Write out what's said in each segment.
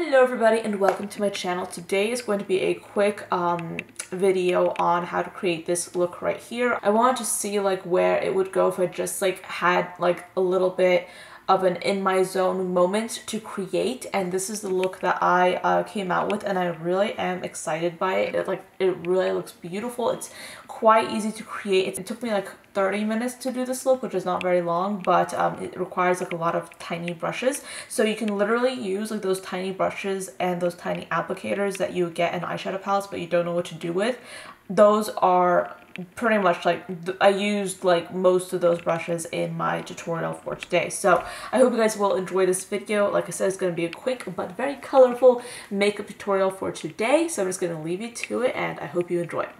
Hello everybody and welcome to my channel. Today is going to be a quick video on how to create this look right here. I wanted to see like where it would go if I just like had like a little bit of an in my zone moment to create, and this is the look that I came out with, and I really am excited by it. It really looks beautiful. It's quite easy to create. It took me like 30 minutes to do this look, which is not very long, but it requires like a lot of tiny brushes. So you can literally use like those tiny brushes and those tiny applicators that you get in eyeshadow palettes but you don't know what to do with. Those are pretty much like, I used like most of those brushes in my tutorial for today. So I hope you guys will enjoy this video. Like I said, it's going to be a quick but very colorful makeup tutorial for today. So I'm just going to leave you to it and I hope you enjoy it.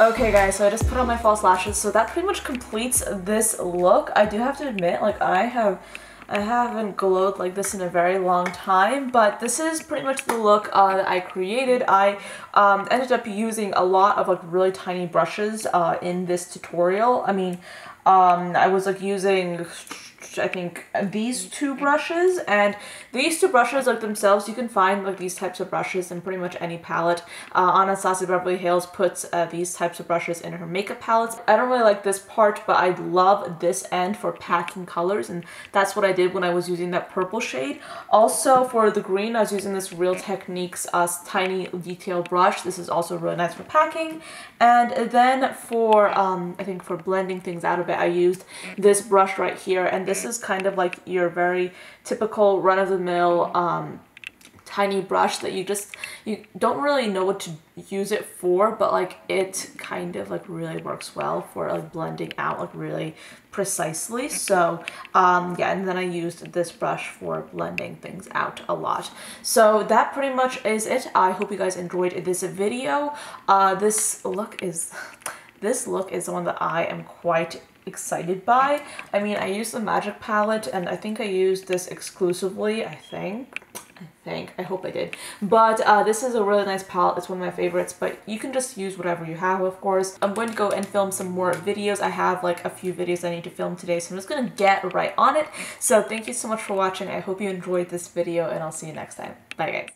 Okay guys, so I just put on my false lashes, so that pretty much completes this look. I do have to admit, like I haven't glowed like this in a very long time, but this is pretty much the look that I created. I ended up using a lot of like really tiny brushes in this tutorial. I mean, I was like using, I think, these two brushes, and these two brushes like themselves, you can find like these types of brushes in pretty much any palette. Anastasia Beverly Hills puts these types of brushes in her makeup palettes. I don't really like this part, but I love this end for packing colors, and that's what I did when I was using that purple shade. Also for the green, I was using this Real Techniques tiny detail brush. This is also really nice for packing. And then for I think for blending things out a bit, I used this brush right here, and this is kind of like your very typical run-of-the-mill tiny brush that you don't really know what to use it for, but like it kind of like really works well for like blending out like really precisely. So yeah, and then I used this brush for blending things out a lot. So that pretty much is it. I hope you guys enjoyed this video. This look is the one that I am quite excited by. I mean, I used the Magic palette and I think I used this exclusively, I hope I did. But this is a really nice palette. It's one of my favorites, but you can just use whatever you have, of course. I'm going to go and film some more videos. I have like a few videos I need to film today, so I'm just gonna get right on it. So thank you so much for watching. I hope you enjoyed this video and I'll see you next time. Bye guys.